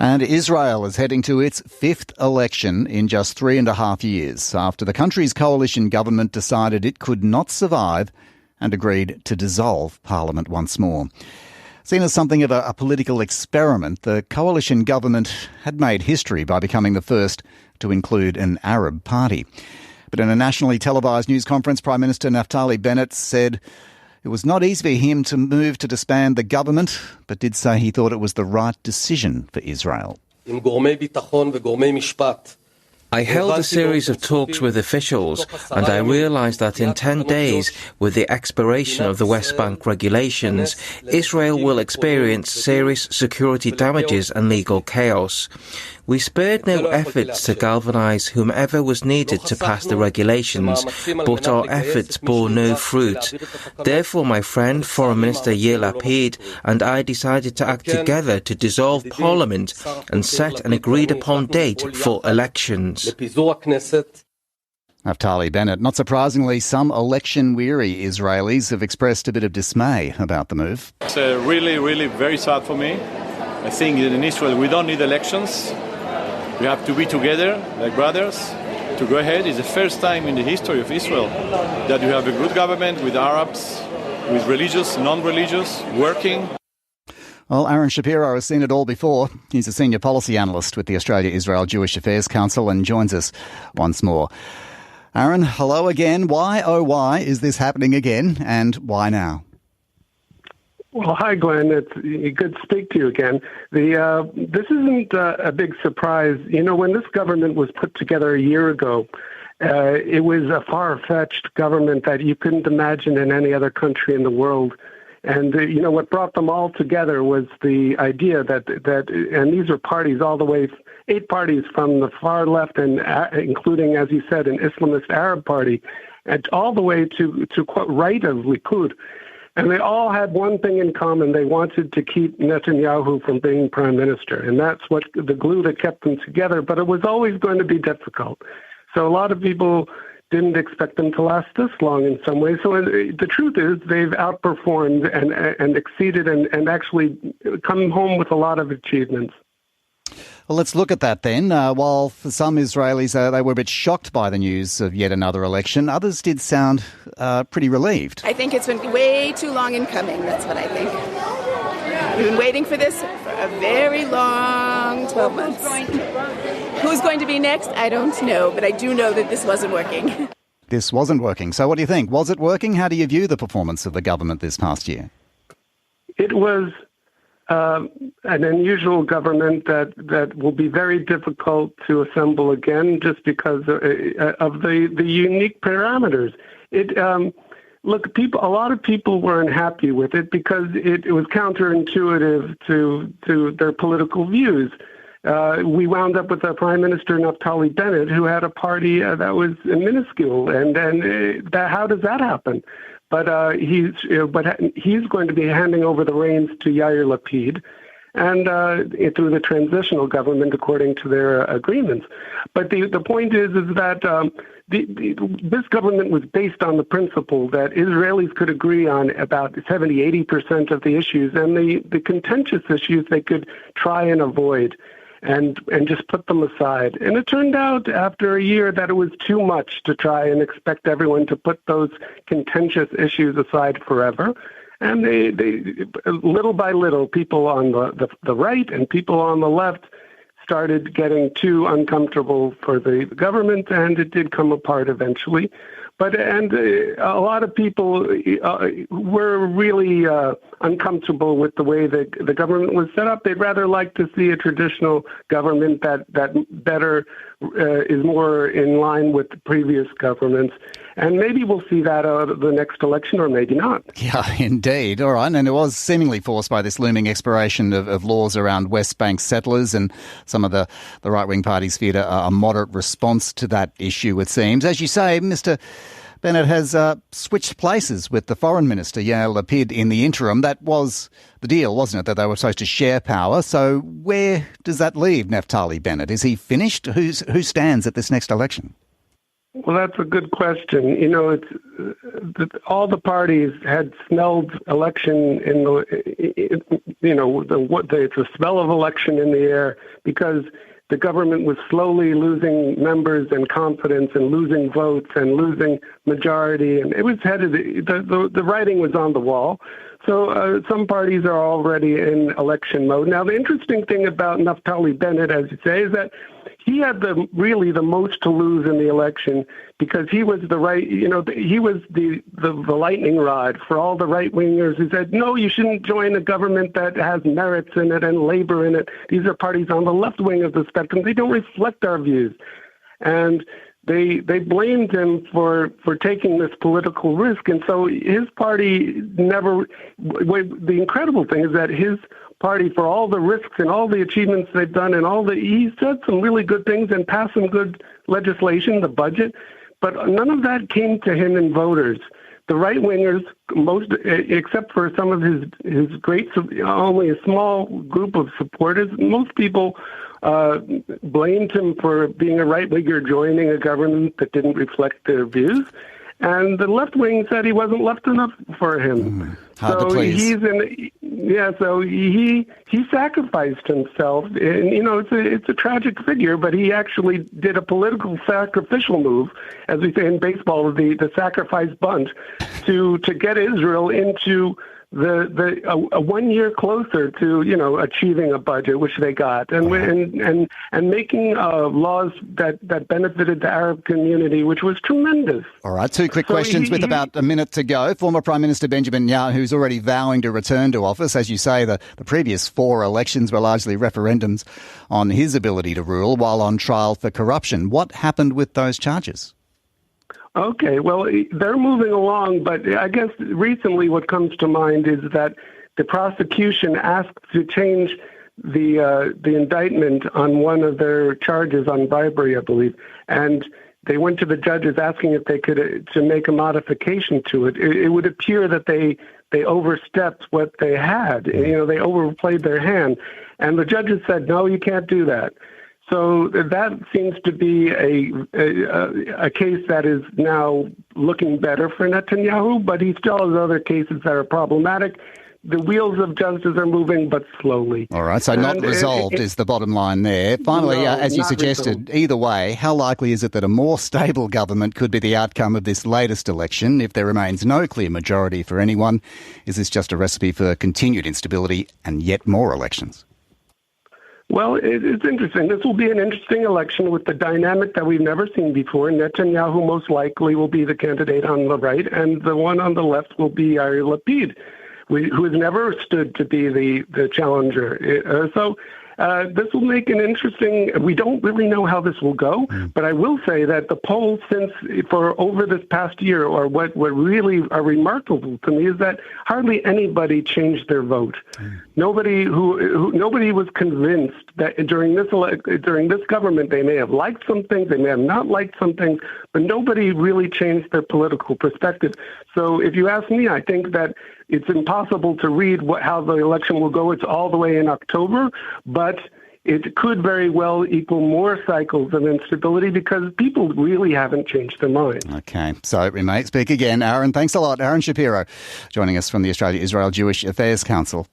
And Israel is heading to its fifth election in just 3.5 years after the country's coalition government decided it could not survive and agreed to dissolve parliament once more. Seen as something of a political experiment, the coalition government had made history by becoming the first to include an Arab party. But in a nationally televised news conference, Prime Minister Naftali Bennett said it was not easy for him to move to disband the government, but did say he thought it was the right decision for Israel. I held a series of talks with officials, and I realised that in 10 days, with the expiration of the West Bank regulations, Israel will experience serious security damages and legal chaos. We spared no efforts to galvanise whomever was needed to pass the regulations, but our efforts bore no fruit. Therefore, my friend, Foreign Minister Yair Lapid, and I decided to act together to dissolve Parliament and set an agreed-upon date for elections. Naftali Bennett. Not surprisingly, some election-weary Israelis have expressed a bit of dismay about the move. It's really very sad for me. I think in Israel we don't need elections. We have to be together like brothers to go ahead. It's the first time in the history of Israel that you have a good government with Arabs, with religious, non-religious, working. Well, Ahron Shapiro has seen it all before. He's a senior policy analyst with the Australia-Israel Jewish Affairs Council and joins us once more. Ahron, hello again. Why, oh why, is this happening again, and why now? Well, hi, Glenn. It's good to speak to you again. This isn't a big surprise. You know, when this government was put together a year ago, it was a far-fetched government that you couldn't imagine in any other country in the world. And, you know, what brought them all together was the idea that and these are parties all the way, 8 parties from the far left, and including, as you said, an Islamist Arab party, and all the way to right of Likud. And they all had one thing in common. They wanted to keep Netanyahu from being prime minister. And that's what the glue that kept them together. But it was always going to be difficult. So a lot of people didn't expect them to last this long in some ways. So the truth is they've outperformed and exceeded and actually come home with a lot of achievements. Well, let's look at that then. While for some Israelis, they were a bit shocked by the news of yet another election, others did sound pretty relieved. I think it's been way too long in coming. That's what I think. We've been waiting for this for a very long 12 months. Who's going to be next? I don't know, but I do know that this wasn't working. This wasn't working. So what do you think? Was it working? How do you view the performance of the government this past year? It was an unusual government that will be very difficult to assemble again just because of the unique parameters. Look, a lot of people weren't happy with it because it was counterintuitive to their political views. We wound up with a Prime Minister, Naftali Bennett, who had a party that was minuscule, and how does that happen? But he's going to be handing over the reins to Yair Lapid, and through the transitional government according to their agreements. But the point is that this government was based on the principle that Israelis could agree on about 70-80% of the issues, and the contentious issues they could try and avoid and just put them aside. And it turned out after a year that it was too much to try and expect everyone to put those contentious issues aside forever. And they little by little, people on the right and people on the left started getting too uncomfortable for the government, and it did come apart eventually. But a lot of people were really uncomfortable with the way the government was set up. They'd rather like to see a traditional government that better is more in line with the previous governments. And maybe we'll see that out of the next election, or maybe not. Yeah, indeed. All right. And it was seemingly forced by this looming expiration of laws around West Bank settlers, and some of the right-wing parties feared a moderate response to that issue, it seems. As you say, Mr. Bennett has switched places with the Foreign Minister, Yair Lapid, in the interim. That was the deal, wasn't it, that they were supposed to share power? So where does that leave Naftali Bennett? Is he finished? Who stands at this next election? Well, that's a good question. You know, all the parties had smelled election in it's a smell of election in the air because the government was slowly losing members and confidence and losing votes and losing majority, and it was headed. The writing was on the wall. So some parties are already in election mode. Now, the interesting thing about Naftali Bennett, as you say, is that he had really the most to lose in the election because he was he was the lightning rod for all the right-wingers who said, no, you shouldn't join a government that has merits in it and labor in it. These are parties on the left wing of the spectrum. They don't reflect our views. And they blamed him for taking this political risk. And so his party never – the incredible thing is that his party, for all the risks and all the achievements they've done and he said some really good things and passed some good legislation, the budget, but none of that came to him and voters. The right-wingers, most except for some of his great, only a small group of supporters, most people blamed him for being a right-winger joining a government that didn't reflect their views. And the left wing said he wasn't left enough for him. Hard to please. So he sacrificed himself. And, you know, it's a tragic figure, but he actually did a political sacrificial move, as we say in baseball, the sacrifice bunt, to get Israel into a 1 year closer to, you know, achieving a budget, which they got, and making laws that benefited the Arab community, which was tremendous. All right, two quick questions with about a minute to go. Former Prime Minister Benjamin Netanyahu is already vowing to return to office. As you say, the previous 4 elections were largely referendums on his ability to rule while on trial for corruption. What happened with those charges? Okay, well, they're moving along, but I guess recently what comes to mind is that the prosecution asked to change the indictment on one of their charges on bribery, I believe, and they went to the judges asking if they could to make a modification to it. It would appear that they overstepped what they had. You know, they overplayed their hand, and the judges said, no, you can't do that. So that seems to be a case that is now looking better for Netanyahu, but he still has other cases that are problematic. The wheels of justice are moving, but slowly. All right, so not resolved is the bottom line there. Finally, as you suggested, resolved. Either way, how likely is it that a more stable government could be the outcome of this latest election if there remains no clear majority for anyone? Is this just a recipe for continued instability and yet more elections? Well, it's interesting. This will be an interesting election with the dynamic that we've never seen before. Netanyahu most likely will be the candidate on the right, and the one on the left will be Yair Lapid, who has never stood to be the challenger. So this will make an interesting. We don't really know how this will go, but I will say that the polls for over this past year, or what really are remarkable to me, is that hardly anybody changed their vote. Nobody was convinced that during this government they may have liked some things, they may have not liked some things, but nobody really changed their political perspective. So if you ask me, I think that it's impossible to read how the election will go. It's all the way in October, but it could very well equal more cycles of instability because people really haven't changed their mind. Okay, so we may speak again. Ahron, thanks a lot. Ahron Shapiro joining us from the Australia-Israel Jewish Affairs Council.